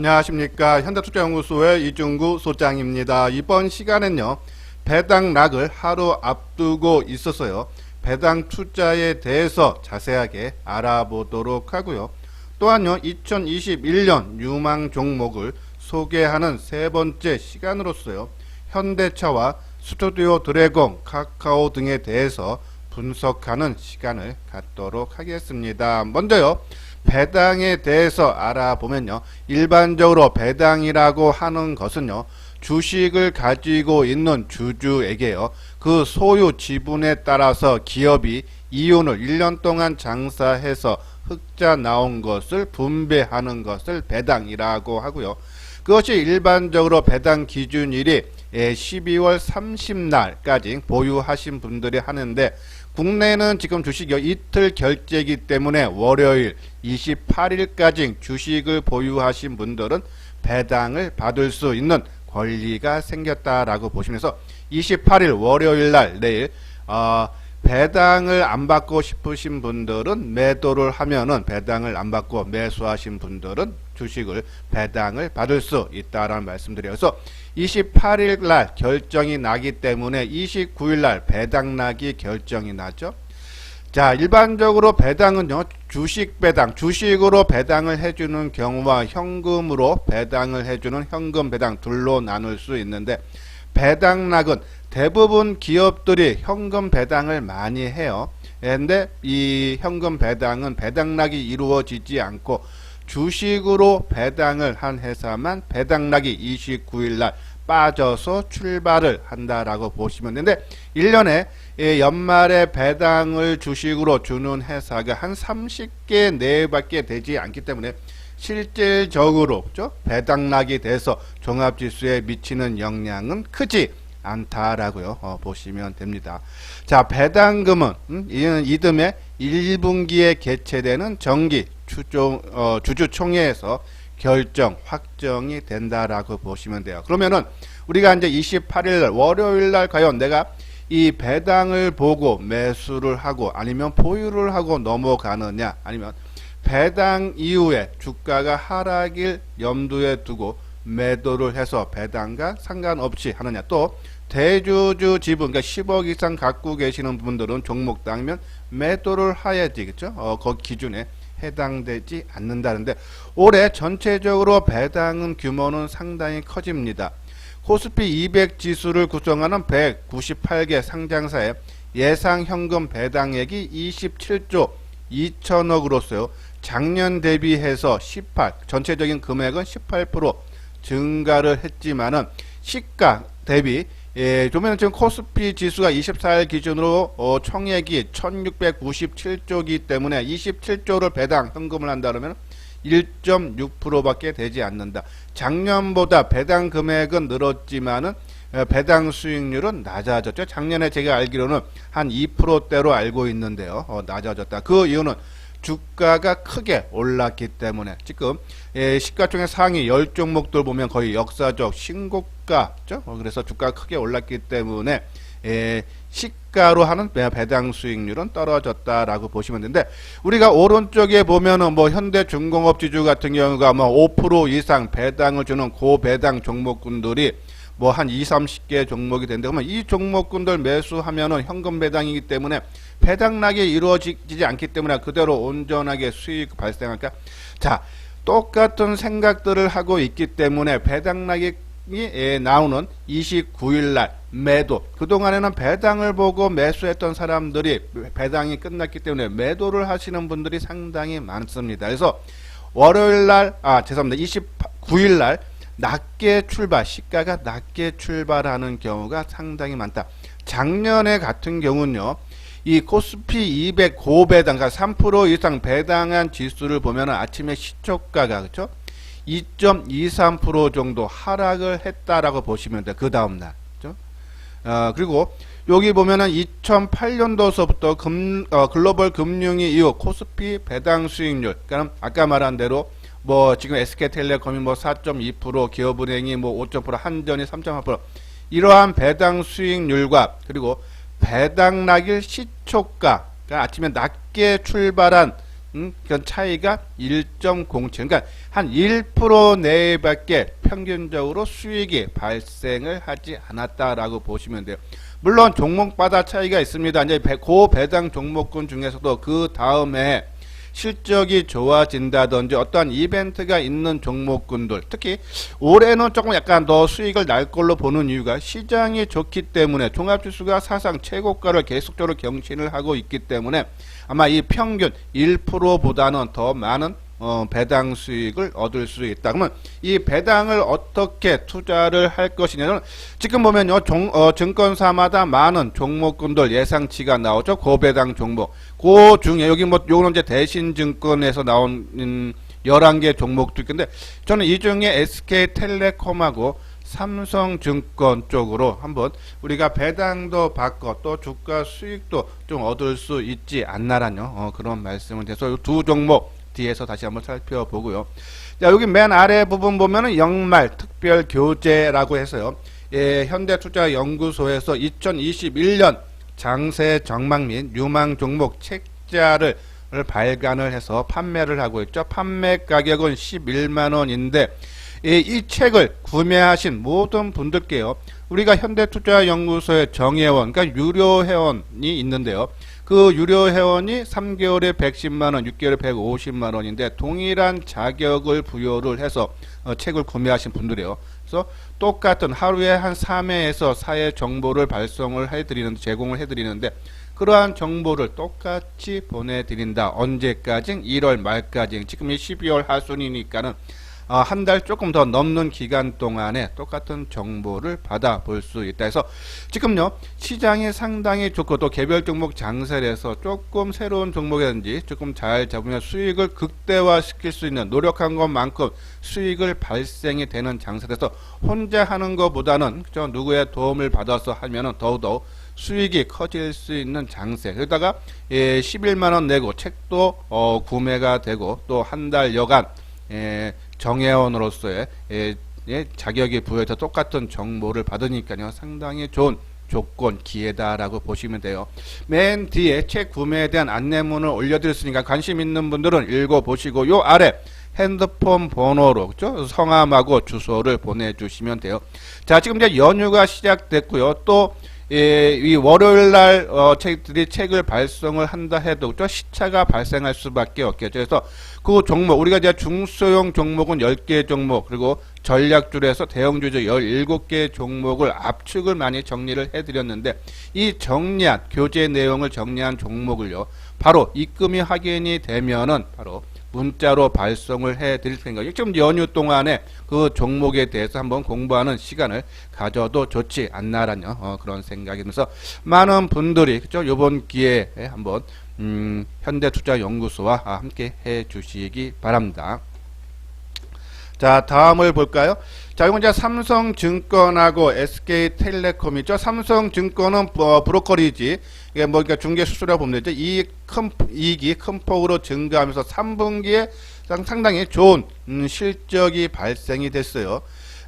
안녕하십니까. 현대투자연구소의 이중구 소장입니다. 이번 시간엔요, 배당락을 하루 앞두고 있어서요, 배당 투자에 대해서 자세하게 알아보도록 하고요. 또한요, 2021년 유망 종목을 소개하는 세 번째 시간으로서요, 현대차와 스튜디오 드래곤, 카카오 등에 대해서 분석하는 시간을 갖도록 하겠습니다. 먼저요, 배당에 대해서 알아보면요, 일반적으로 배당이라고 하는 것은요, 주식을 가지고 있는 주주에게요, 그 소유 지분에 따라서 기업이 이윤을 1년 동안 장사해서 흑자 나온 것을 분배하는 것을 배당이라고 하고요. 그것이 일반적으로 배당 기준일이 12월 30날까지 보유하신 분들이 하는데, 국내는 지금 주식 이틀 결제이기 때문에 월요일 28일까지 주식을 보유하신 분들은 배당을 받을 수 있는 권리가 생겼다라고 보시면서 28일 월요일날 내일 배당을 안 받고 싶으신 분들은 매도를 하면은 배당을 안 받고 매수하신 분들은 주식을 배당을 받을 수 있다라는 말씀드려서 28일 날 결정이 나기 때문에 29일 날 배당락이 결정이 나죠. 자, 일반적으로 배당은요, 주식 배당, 주식으로 배당을 해주는 경우와 현금으로 배당을 해주는 현금 배당 둘로 나눌 수 있는데, 배당락은 대부분 기업들이 현금 배당을 많이 해요. 근데 이 현금 배당은 배당락이 이루어지지 않고 주식으로 배당을 한 회사만 배당락이 29일날 빠져서 출발을 한다라고 보시면 되는데, 1년에 연말에 배당을 주식으로 주는 회사가 한 30개 내외밖에 되지 않기 때문에 실질적으로 그렇죠? 배당락이 돼서 종합지수에 미치는 영향은 크지 않다라고요. 보시면 됩니다. 자, 배당금은 이듬해 1분기에 개최되는 정기 주주총회에서 결정, 확정이 된다라고 보시면 돼요. 그러면은 우리가 이제 28일날 월요일날 과연 내가 이 배당을 보고 매수를 하고 아니면 보유를 하고 넘어가느냐, 아니면 배당 이후에 주가가 하락일 염두에 두고 매도를 해서 배당과 상관없이 하느냐, 또 대주주 지분, 그러니까 10억 이상 갖고 계시는 분들은 종목당이면 매도를 해야지, 그렇죠? 그 기준에 해당되지 않는다는데, 올해 전체적으로 배당은 규모는 상당히 커집니다. 코스피 200 지수를 구성하는 198개 상장사의 예상 현금 배당액이 27조 2천억으로서요, 작년 대비해서 전체적인 금액은 18% 증가를 했지만은 시가 대비 보면 지금 코스피 지수가 24일 기준으로 총액이 1697조이기 때문에 27조를 배당 현금을 한다 그러면 1.6%밖에 되지 않는다. 작년보다 배당 금액은 늘었지만은 배당 수익률은 낮아졌죠. 작년에 제가 알기로는 한 2%대로 알고 있는데요. 낮아졌다. 그 이유는 주가가 크게 올랐기 때문에 지금 시가총액 상위 10종목들 보면 거의 역사적 신고가죠. 그래서 주가가 크게 올랐기 때문에 시가로 하는 배당 수익률은 떨어졌다라고 보시면 되는데, 우리가 오른쪽에 보면은 뭐 현대중공업 지주 같은 경우가 뭐 5% 이상 배당을 주는 고배당 종목군들이 뭐 한 20-30개 종목이 되는데, 그러면 이 종목군들 매수하면은 현금 배당이기 때문에 배당락이 이루어지지 않기 때문에 그대로 온전하게 수익 발생할까? 자, 똑같은 생각들을 하고 있기 때문에 배당락이 나오는 29일날 매도, 그동안에는 배당을 보고 매수했던 사람들이 배당이 끝났기 때문에 매도를 하시는 분들이 상당히 많습니다. 그래서 월요일날, 죄송합니다, 29일날 낮게 출발, 시가가 낮게 출발하는 경우가 상당히 많다. 작년에 같은 경우는요, 이 코스피 200 고배당, 그러니까 3% 이상 배당한 지수를 보면 아침에 시초가가 그렇죠? 2.23% 정도 하락을 했다라고 보시면 돼요. 그 다음날. 그렇죠? 그리고 여기 보면은 2008년도서부터 글로벌 금융위 이후 코스피 배당 수익률, 그러니까 아까 말한 대로 뭐 지금 SK텔레콤이 뭐 4.2%, 기업은행이 뭐 5.0%, 한전이 3.8%, 이러한 배당 수익률과 그리고 배당락일 시초가, 그러니까 아침에 낮게 출발한 그 차이가 1.07, 그러니까 한 1% 내외밖에 평균적으로 수익이 발생을 하지 않았다라고 보시면 돼요. 물론 종목마다 차이가 있습니다. 이제 고배당 종목군 중에서도 그 다음에 실적이 좋아진다든지 어떠한 이벤트가 있는 종목군들, 특히 올해는 조금 약간 더 수익을 날 걸로 보는 이유가 시장이 좋기 때문에 종합지수가 사상 최고가를 계속적으로 경신을 하고 있기 때문에 아마 이 평균 1%보다는 더 많은 배당 수익을 얻을 수 있다. 그러면 이 배당을 어떻게 투자를 할 것이냐는 지금 보면요, 증권사마다 많은 종목군들 예상치가 나오죠. 고배당 종목. 그 중에 여기 뭐 요거는 이제 대신증권에서 나온 11개 종목도 있는데 저는 이 중에 SK텔레콤하고 삼성증권 쪽으로 한번 우리가 배당도 받고 또 주가 수익도 좀 얻을 수 있지 않나라뇨. 그런 말씀을 드려서 두 종목 뒤에서 다시 한번 살펴보고요. 자, 여기 맨 아래 부분 보면은 영말 특별 교재라고 해서요. 예, 현대투자연구소에서 2021년 장세 전망 및 유망 종목 책자를 발간을 해서 판매를 하고 있죠. 판매 가격은 11만원인데 이 책을 구매하신 모든 분들께요. 우리가 현대투자연구소의 정회원, 그러니까 유료 회원이 있는데요. 그 유료 회원이 3개월에 110만원, 6개월에 150만원인데 동일한 자격을 부여를 해서 책을 구매하신 분들이에요. 그래서 똑같은 하루에 한 3회에서 4회 정보를 발송을 해드리는, 제공을 해드리는데 그러한 정보를 똑같이 보내드린다. 언제까지? 1월 말까지. 지금이 12월 하순이니까는 한 달 조금 더 넘는 기간 동안에 똑같은 정보를 받아볼 수 있다 해서 지금요 시장이 상당히 좋고 또 개별 종목 장세를 해서 조금 새로운 종목이라든지 조금 잘 잡으면 수익을 극대화시킬 수 있는 노력한 것만큼 수익을 발생이 되는 장세에서 혼자 하는 것보다는 그죠, 누구의 도움을 받아서 하면은 더욱더 수익이 커질 수 있는 장세. 그러다가 11만원 내고 책도 구매가 되고 또 한 달 여간 정회원으로서의 자격이 부여해서 똑같은 정보를 받으니까요 상당히 좋은 조건 기회다라고 보시면 돼요. 맨 뒤에 책 구매에 대한 안내문을 올려드렸으니까 관심 있는 분들은 읽어보시고 요 아래 핸드폰 번호로 그죠? 성함하고 주소를 보내주시면 돼요. 자, 지금 이제 연휴가 시작됐고요. 또 이 월요일날 책들이 책을 발송을 한다 해도 그죠? 시차가 발생할 수밖에 없겠죠. 그래서 그 종목 우리가 이제 중소형 종목은 10개 종목 그리고 전략줄에서 대형주죠 17개 종목을 압축을 많이 정리를 해드렸는데 이 정리한 교재 내용을 정리한 종목을요 바로 입금이 확인이 되면은 바로 문자로 발송을 해 드릴 생각이에요. 지금 연휴 동안에 그 종목에 대해서 한번 공부하는 시간을 가져도 좋지 않나라는 그런 생각이 들면서 많은 분들이 그죠 이번 기회에 한번 현대투자연구소와 함께 해 주시기 바랍니다. 자, 다음을 볼까요? 자, 이건 이제 삼성증권하고 SK텔레콤이죠. 삼성증권은 브로커리지. 이게 뭐, 그러니까 중개 수수료 보면 되죠. 이익이 큰 폭으로 증가하면서 3분기에 상당히 좋은 실적이 발생이 됐어요.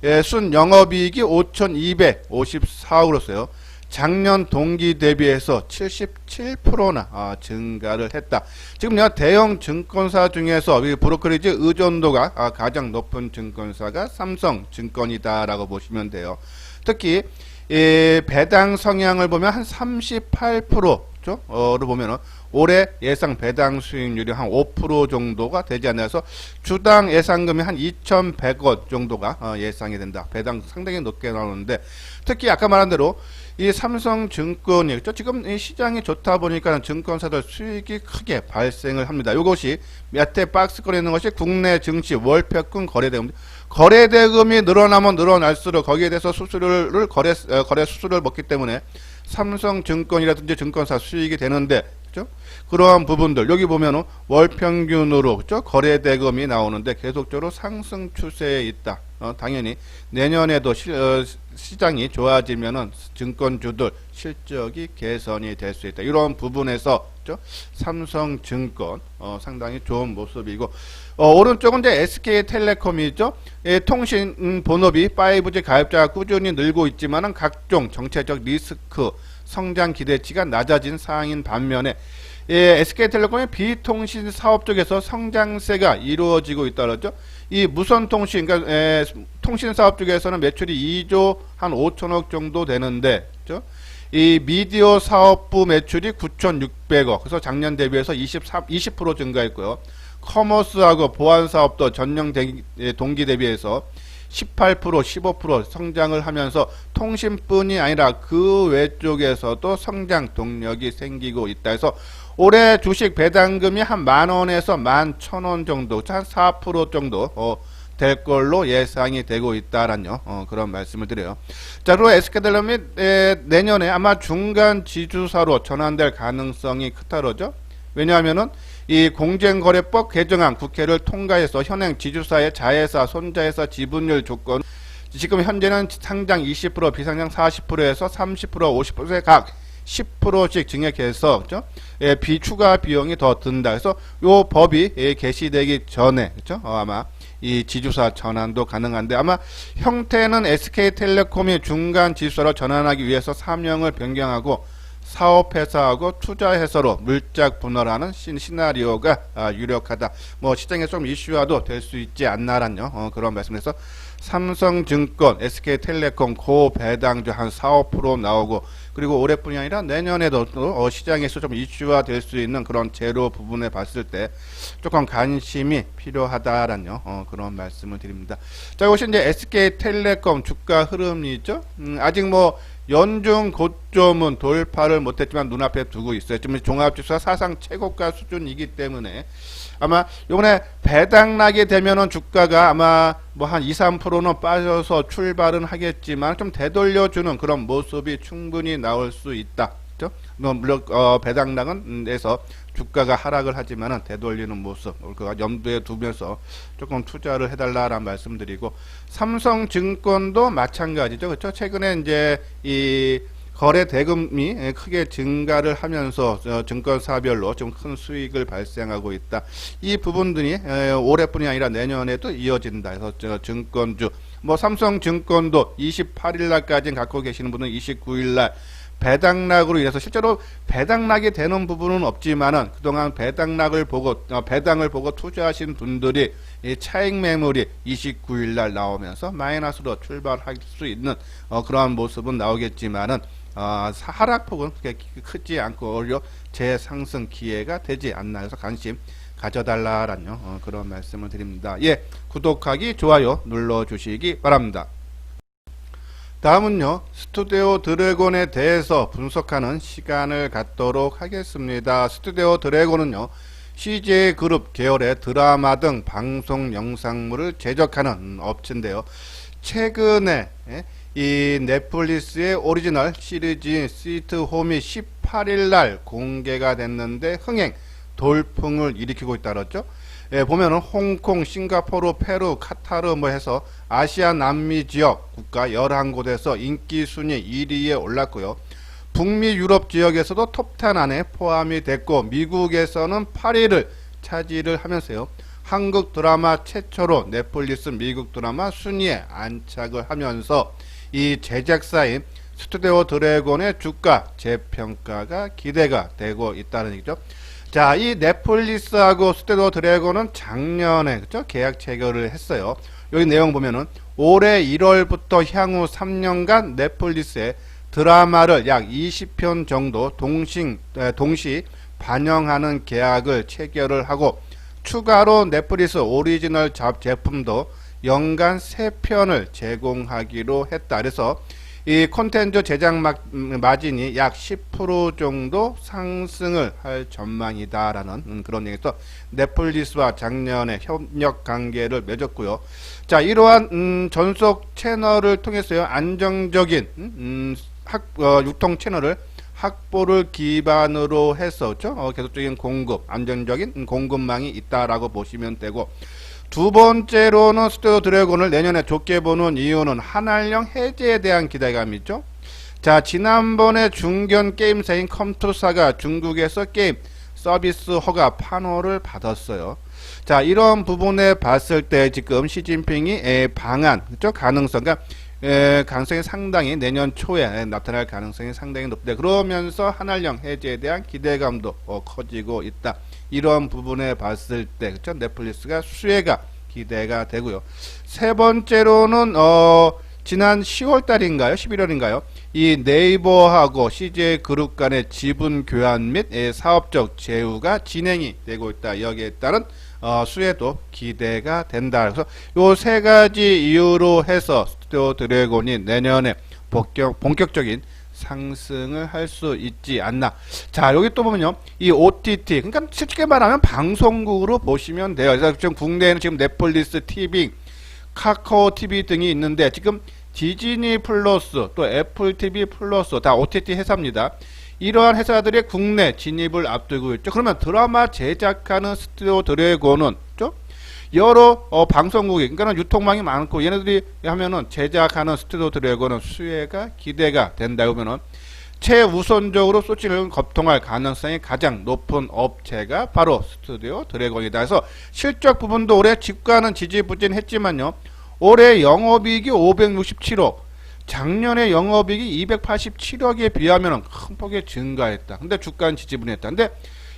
예, 순 영업이익이 5,254억으로서요. 작년 동기 대비해서 77%나 증가를 했다. 지금 대형 증권사 중에서 브로커리지 의존도가 가장 높은 증권사가 삼성증권이다라고 보시면 돼요. 특히 배당 성향을 보면 한 38%를 보면은 올해 예상 배당 수익률이 한 5% 정도가 되지 않아서 주당 예상금이 한 2,100원 정도가 예상이 된다. 배당 상당히 높게 나오는데 특히 아까 말한 대로 이 삼성증권이 있죠. 지금 이 시장이 좋다 보니까 증권사들 수익이 크게 발생을 합니다. 이것이 밑에 박스권에 있는 것이 국내 증시 월평균 거래대금. 거래대금이 늘어나면 늘어날수록 거기에 대해서 수수료를 거래 수수료를 먹기 때문에 삼성증권이라든지 증권사 수익이 되는데 그죠? 그러한 부분들 여기 보면은 월평균으로 그죠? 거래대금이 나오는데 계속적으로 상승 추세에 있다. 당연히 내년에도 시장이 좋아지면은 증권주들 실적이 개선이 될 수 있다. 이런 부분에서 그죠? 삼성증권 상당히 좋은 모습이고 오른쪽은 이제 SK텔레콤이죠. 통신 본업이 5G 가입자가 꾸준히 늘고 있지만은 각종 정책적 리스크 성장 기대치가 낮아진 상황인 반면에 예, SK텔레콤의 비통신 사업 쪽에서 성장세가 이루어지고 있다 그러죠. 이 무선통신, 그러니까 통신 사업 쪽에서는 매출이 2조 한 5천억 정도 되는데, 그죠? 이 미디어 사업부 매출이 9,600억, 그래서 작년 대비해서 20% 증가했고요. 커머스하고 보안 사업도 전년 동기 대비해서 18%, 15% 성장을 하면서 통신뿐이 아니라 그 외쪽에서도 성장 동력이 생기고 있다 해서 올해 주식 배당금이 한 10,000원에서 11,000원 정도, 한 4% 정도 될 걸로 예상이 되고 있다라는 그런 말씀을 드려요. 자, 그리고 SK텔레콤이 내년에 아마 중간 지주사로 전환될 가능성이 크다 그러죠. 왜냐하면은 이 공정거래법 개정안 국회를 통과해서 현행 지주사의 자회사, 손자회사 지분율 조건, 지금 현재는 상장 20%, 비상장 40%에서 30%, 50%에 각 10%씩 증액해서, 그죠? 예, 비추가 비용이 더 든다. 그래서 요 법이 개시되기 전에, 그죠? 아마 이 지주사 전환도 가능한데, 아마 형태는 SK텔레콤이 중간 지주사로 전환하기 위해서 사명을 변경하고 사업회사하고 투자회사로 물짝 분할하는 시나리오가 유력하다. 뭐 시장에 좀 이슈화도 될 수 있지 않나라는 그런 말씀에서 삼성증권, SK텔레콤 고배당주 한 4~5% 나오고, 그리고 올해뿐이 아니라 내년에도 또 시장에서 좀 이슈화 될 수 있는 그런 재료 부분에 봤을 때 조금 관심이 필요하다라는 그런 말씀을 드립니다. 자, 이것이 이제 SK텔레콤 주가 흐름이죠. 아직 뭐 연중 고점은 돌파를 못했지만 눈앞에 두고 있어요. 지금 종합지수가 사상 최고가 수준이기 때문에 아마 요번에 배당 나게 되면은 주가가 아마 뭐 한 2~3%는 빠져서 출발은 하겠지만 좀 되돌려주는 그런 모습이 충분히 나올 수 있다. 그죠? 물론 배당락은 에서 주가가 하락을 하지만은 되돌리는 모습 그거 염두에 두면서 조금 투자를 해달라라는 말씀드리고, 삼성증권도 마찬가지죠. 그렇죠? 최근에 이제 이 거래 대금이 크게 증가를 하면서 증권사별로 좀 큰 수익을 발생하고 있다. 이 부분들이 올해뿐이 아니라 내년에도 이어진다. 그래서 증권주, 뭐 삼성증권도 28일 날까지 갖고 계시는 분은 29일 날 배당락으로 인해서 실제로 배당락이 되는 부분은 없지만은 그동안 배당락을 보고 배당을 보고 투자하신 분들이 이 차익 매물이 29일 날 나오면서 마이너스로 출발할 수 있는 그러한 모습은 나오겠지만은 하락폭은 그렇게 크지 않고 오히려 재상승 기회가 되지 않나 해서 관심 가져달라라는 그런 말씀을 드립니다. 예, 구독하기, 좋아요 눌러주시기 바랍니다. 다음은요, 스튜디오 드래곤에 대해서 분석하는 시간을 갖도록 하겠습니다. 스튜디오 드래곤은요, CJ그룹 계열의 드라마 등 방송 영상물을 제작하는 업체인데요. 최근에 이 넷플릭스의 오리지널 시리즈인 스위트홈이 18일날 공개가 됐는데 흥행 돌풍을 일으키고 있다 그랬죠. 예, 보면은 홍콩, 싱가포르, 페루, 카타르 뭐 해서 아시아 남미 지역 국가 11곳에서 인기 순위 1위에 올랐고요. 북미 유럽 지역에서도 톱10 안에 포함이 됐고, 미국에서는 8위를 차지를 하면서요. 한국 드라마 최초로 넷플릭스 미국 드라마 순위에 안착을 하면서 이 제작사인 스튜디오 드래곤의 주가 재평가가 기대가 되고 있다는 얘기죠. 자, 이 넷플릭스하고 스튜디오 드래곤은 작년에 그죠? 계약 체결을 했어요. 여기 내용 보면은 올해 1월부터 향후 3년간 넷플릭스에 드라마를 약 20편 정도 동시 반영하는 계약을 체결을 하고, 추가로 넷플릭스 오리지널 제품도 연간 3편을 제공하기로 했다. 그래서 이 콘텐츠 제작 마진이 약 10% 정도 상승을 할 전망이다라는 그런 얘기에서 넷플릭스와 작년에 협력 관계를 맺었고요. 자, 이러한 전속 채널을 통해서요, 안정적인 유통 채널을 확보를 기반으로 해서 계속적인 공급, 안정적인 공급망이 있다라고 보시면 되고, 두 번째로는 스튜디오 드래곤을 내년에 좋게 보는 이유는 한알령 해제에 대한 기대감이죠. 자, 지난번에 중견 게임사인 컴투사가 중국에서 게임 서비스 허가 판호를 받았어요. 자, 이런 부분에 봤을 때 지금 시진핑이 방안, 그렇죠? 가능성, 그러니까 가능성이 상당히 내년 초에 나타날 가능성이 상당히 높다. 그러면서 한알령 해제에 대한 기대감도 커지고 있다. 이런 부분에 봤을 때 그렇죠? 넷플릭스가 수혜가 기대가 되고요. 세 번째로는 지난 10월 달인가요? 11월인가요? 이 네이버하고 CJ 그룹 간의 지분 교환 및 사업적 제휴가 진행이 되고 있다. 여기에 따른 수혜도 기대가 된다. 그래서 요 세 가지 이유로 해서 스튜디오 드래곤이 내년에 본격적인 상승을 할 수 있지 않나. 자, 여기 또 보면요. 이 OTT, 그러니까 쉽게 말하면 방송국으로 보시면 돼요. 그래서 지금 국내에는 지금 넷플릭스 TV, 카카오 TV 등이 있는데 지금 디즈니 플러스 또 애플 TV 플러스 다 OTT 회사입니다. 이러한 회사들이 국내 진입을 앞두고 있죠. 그러면 드라마 제작하는 스튜디오 드래곤은 여러 방송국이 그러니까 유통망이 많고 얘네들이 하면은 제작하는 스튜디오 드래곤은 수혜가 기대가 된다. 그러면은 최우선적으로 소치를 겁통할 가능성이 가장 높은 업체가 바로 스튜디오 드래곤이다. 그래서 실적 부분도 올해 집과는 지지부진했지만요. 올해 영업이익이 567억, 작년에 영업이익이 287억에 비하면 큰 폭의 증가했다. 근데 주가는 지지부진했다. 근데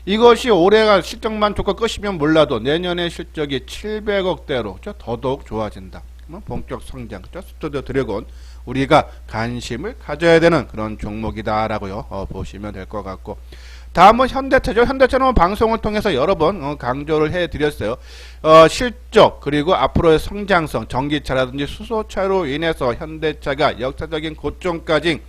이것이 올해가 실적만 좋고 끝이면 몰라도 내년의 실적이 700억대로 더더욱 좋아진다. 본격 성장, 스튜디오 드래곤 우리가 관심을 가져야 되는 그런 종목이다라고요. 보시면 될 것 같고, 다음은 현대차죠. 현대차는 방송을 통해서 여러 번 강조를 해드렸어요. 실적 그리고 앞으로의 성장성, 전기차라든지 수소차로 인해서 현대차가 역사적인 고점까지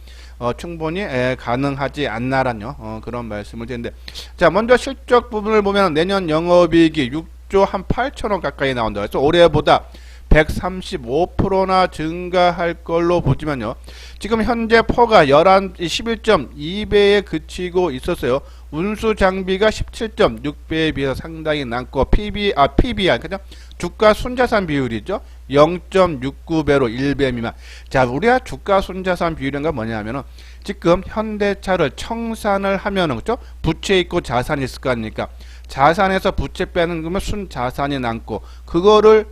충분히 가능하지 않나라는 그런 말씀을 드리는데, 자, 먼저 실적 부분을 보면 내년 영업이익이 6조 한 8천억 가까이 나온다. 그래서 올해보다 135%나 증가할 걸로 보지만요. 지금 현재 퍼가 11.2배에 그치고 있었어요. 운수 장비가 17.6배에 비해서 상당히 낮고 PBR 그죠? 주가 순자산 비율이죠. 0.69배로 1배 미만. 자, 우리가 주가 순자산 비율인가 뭐냐면은 지금 현대차를 청산을 하면은 그죠? 부채 있고 자산이 있을 거 아닙니까? 자산에서 부채 빼는 거면 순자산이 남고 그거를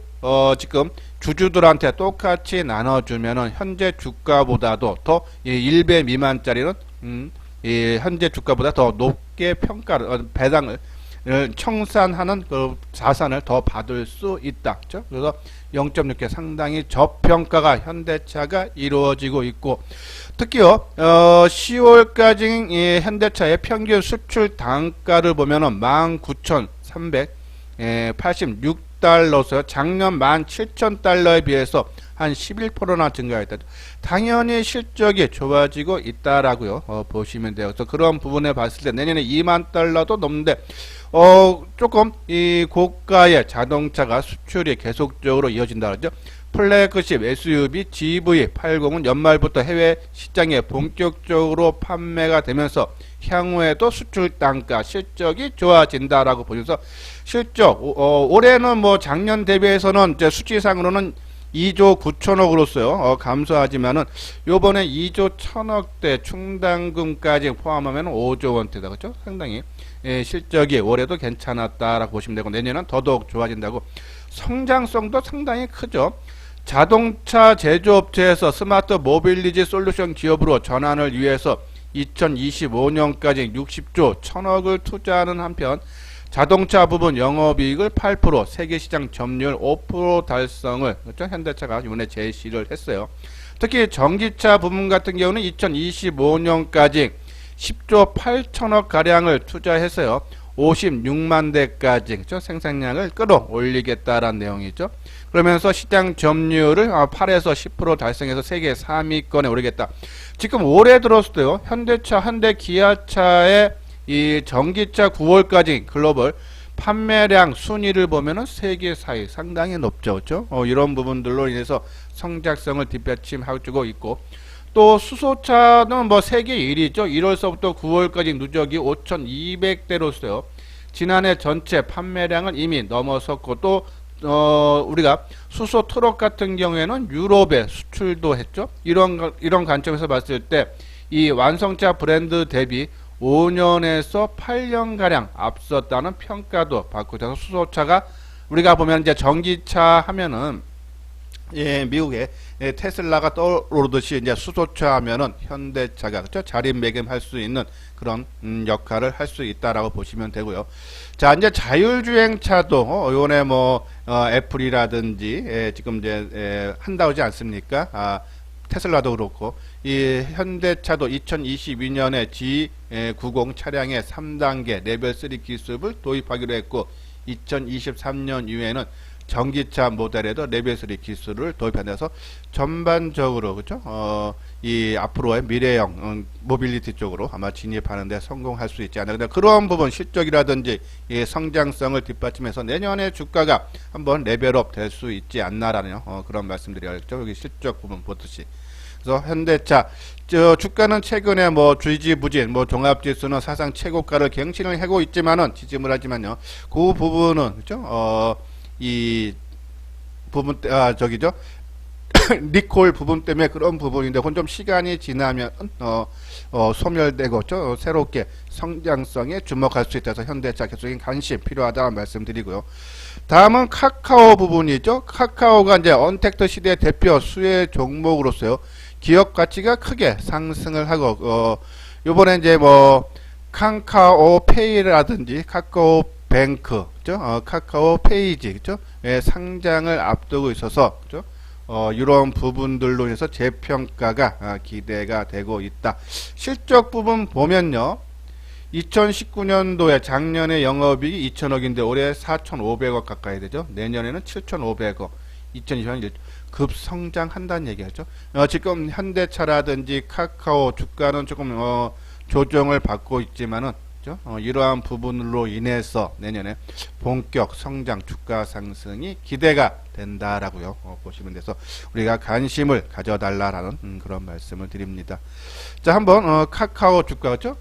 지금 주주들한테 똑같이 나눠주면은 현재 주가보다도 더 1배 미만짜리는 현재 주가보다 더 높게 평가를 배당을 청산하는 그 자산을 더 받을 수 있다. 그렇죠? 그래서 0.6개 상당히 저평가가 현대차가 이루어지고 있고, 특히요 10월까지 현대차의 평균 수출 단가를 보면은 19,386달러서 작년 17,000달러에 비해서 한 11%나 증가했다. 당연히 실적이 좋아지고 있다라고요. 보시면 돼요. 그래서 그런 부분에 봤을 때 내년에 2만 달러도 넘는데 조금 이 고가의 자동차가 수출이 계속적으로 이어진다 그러죠. 플래그십 SUV GV80은 연말부터 해외 시장에 본격적으로 판매가 되면서 향후에도 수출 단가 실적이 좋아진다라고 보면서 실적 올해는 뭐 작년 대비해서는 이제 수치상으로는 2조 9천억으로서요 감소하지만은 요번에 2조 1000억대 충당금까지 포함하면 5조 원대다. 그렇죠? 상당히 실적이 올해도 괜찮았다라고 보시면 되고 내년은 더더욱 좋아진다고. 성장성도 상당히 크죠. 자동차 제조업체에서 스마트 모빌리티 솔루션 기업으로 전환을 위해서 2025년까지 60조 1000억을 투자하는 한편 자동차 부분 영업이익을 8%, 세계시장 점유율 5% 달성을 그렇죠? 현대차가 이번에 제시를 했어요. 특히 전기차 부분 같은 경우는 2025년까지 10조 8천억 가량을 투자해서요. 56만 대까지 그렇죠? 생산량을 끌어올리겠다라는 내용이죠. 그러면서 시장 점유율을 8에서 10% 달성해서 세계 3위권에 오르겠다. 지금 올해 들었을 현대차, 현대, 기아차의 이 전기차 9월까지 글로벌 판매량 순위를 보면은 세계 4위 상당히 높죠. 그렇죠? 이런 부분들로 인해서 성장성을 뒷받침하고 있고, 또 수소차는 뭐 세계 1위죠. 1월서부터 9월까지 누적이 5,200대로서요. 지난해 전체 판매량을 이미 넘어섰고, 또 우리가 수소 트럭 같은 경우에는 유럽에 수출도 했죠. 이런 관점에서 봤을 때 이 완성차 브랜드 대비 5년에서 8년가량 앞섰다는 평가도 받고 있어서 수소차가 우리가 보면 이제 전기차 하면은 예, 미국에 테슬라가 떠오르듯이 이제 수소차하면은 현대차가 그죠? 자리매김할 수 있는 그런 역할을 할 수 있다라고 보시면 되고요. 자, 이제 자율주행차도 요번에 뭐 애플이라든지 지금 이제 한다고 하지 않습니까? 테슬라도 그렇고 이 현대차도 2022년에 G90 차량의 3단계 레벨 3 기술을 도입하기로 했고 2023년 이후에는 전기차 모델에도 레벨 3 기술을 도입하면서 전반적으로 그죠? 이 앞으로의 미래형 모빌리티 쪽으로 아마 진입하는데 성공할 수 있지 않나. 근데 그런 부분 실적이라든지 이 성장성을 뒷받침해서 내년에 주가가 한번 레벨업 될 수 있지 않나라는 그런 말씀드려야겠죠. 여기 실적 부분 보듯이. 그래서 현대차 주가는 최근에 뭐 주지부진 뭐 종합지수는 사상 최고가를 갱신을 하고 있지만은 지짐을 하지만요. 그 부분은 그죠? 이 부분 저기죠. 니콜 부분 때문에 그런 부분인데 그건 좀 시간이 지나면 소멸되고 새롭게 성장성에 주목할 수 있다서 현대차 계속적인 관심 필요하다는 말씀드리고요. 다음은 카카오 부분이죠. 카카오가 이제 언택트 시대 대표 수혜 종목으로서요. 기업 가치가 크게 상승을 하고 요번에 이제 뭐 카카오페이라든지 카카오뱅크 카카오페이지 그죠? 예, 상장을 앞두고 있어서 그죠? 이런 부분들로 인해서 재평가가 기대가 되고 있다. 실적 부분 보면요. 2019년도에 작년에 영업이익이 2천억인데 올해 4,500억 가까이 되죠. 내년에는 7,500억. 2020년 급성장한다는 얘기하죠. 지금 현대차라든지 카카오 주가는 조금 조정을 받고 있지만은 이러한 부분으로 인해서 내년에 본격 성장 주가 상승이 기대가 된다라고요. 보시면 돼서 우리가 관심을 가져달라라는 그런 말씀을 드립니다. 자, 한번 카카오 주가죠.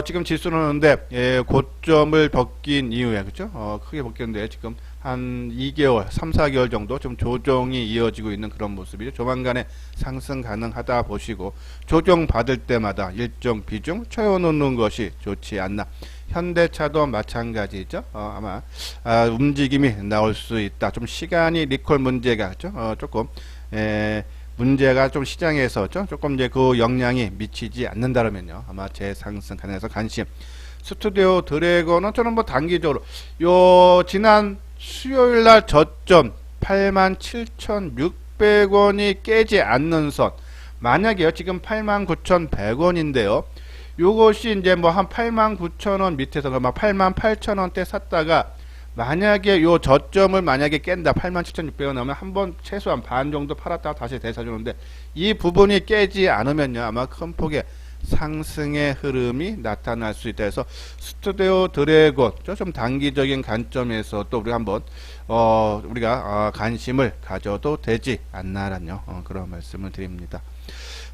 지금 지수는 근데 고점을 벗긴 이후에 그죠? 크게 벗겼는데 지금 한 2개월, 3, 4개월 정도 좀 조정이 이어지고 있는 그런 모습이죠. 조만간에 상승 가능하다 보시고 조정 받을 때마다 일정 비중 채워놓는 것이 좋지 않나. 현대차도 마찬가지죠. 아마 움직임이 나올 수 있다. 좀 시간이 리콜 문제가 그죠? 조금 문제가 좀 시장에서 조금 이제 그 영향이 미치지 않는다면요. 아마 재상승 가능해서 관심. 스튜디오 드래곤은 저는 뭐 단기적으로 지난 수요일날 저점 87,600원이 깨지 않는 선. 만약에요, 지금 89,100원인데요. 요것이 이제 뭐 한 89,000원 밑에서 막 88,000원대 샀다가 만약에 요 저점을 만약에 깬다 87,600원 나오면 한번 최소한 반 정도 팔았다가 다시 되사주는데 이 부분이 깨지 않으면요 아마 큰 폭의 상승의 흐름이 나타날 수 있다 해서 스튜디오 드래곤 좀 단기적인 관점에서 또 우리가 한번 우리가 관심을 가져도 되지 않나라는 그런 말씀을 드립니다.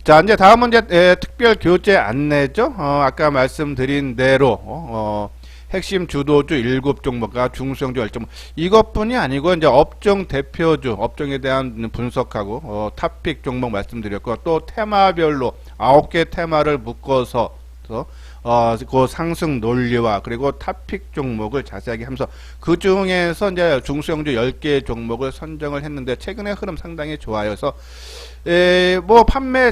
자, 이제 다음은 이제 특별 교재 안내죠. 아까 말씀드린 대로 핵심 주도주 7종목과 중소형주 10종목 이것뿐이 아니고 이제 업종 대표주 업종에 대한 분석하고 탑픽 종목 말씀드렸고 또 테마별로 9개 테마를 묶어서 그 상승 논리와 그리고 탑픽 종목을 자세하게 하면서 그 중에서 이제 중소형주 10개 종목을 선정을 했는데 최근의 흐름 상당히 좋아요. 그래서 뭐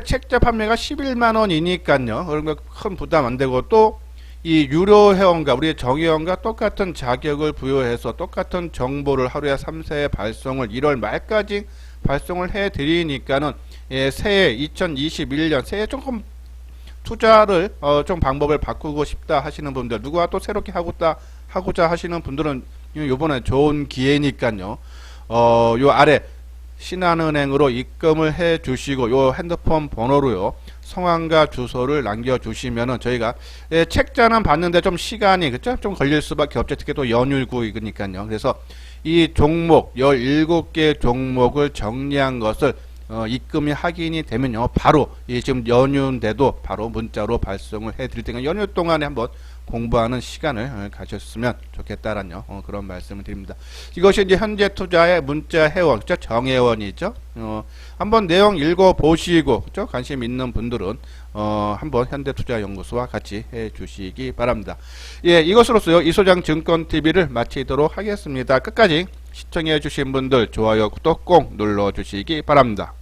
책자 판매가 11만원이니까요. 그런 거 큰 부담 안 되고 또 이 유료 회원과 우리의 정회원과 똑같은 자격을 부여해서 똑같은 정보를 하루에 3세 발송을 1월 말까지 발송을 해 드리니까는 새해 2021년 새해 조금 투자를 좀 방법을 바꾸고 싶다 하시는 분들 누구와 또 새롭게 하고자 하시는 분들은 요번에 좋은 기회니까요. 요 아래 신한은행으로 입금을 해 주시고 요 핸드폰 번호로요. 성함과 주소를 남겨주시면은 저희가 책자는 봤는데 좀 시간이 그쵸? 좀 걸릴 수밖에 없죠. 특히 또 연휴구이니까요. 그래서 이 종목 17개 종목을 정리한 것을 입금이 확인이 되면요. 바로 지금 연휴인데도 바로 문자로 발송을 해드릴 테니까 연휴 동안에 한번 공부하는 시간을 가졌으면 좋겠다라는 그런 말씀을 드립니다. 이것이 이제 현재 투자의 문자 회원, 그죠? 정회원이죠. 한번 내용 읽어보시고, 그죠? 관심 있는 분들은 한번 현대투자연구소와 같이 해주시기 바랍니다. 예, 이것으로서요 이소장 증권TV를 마치도록 하겠습니다. 끝까지 시청해 주신 분들 좋아요, 구독 꼭 눌러 주시기 바랍니다.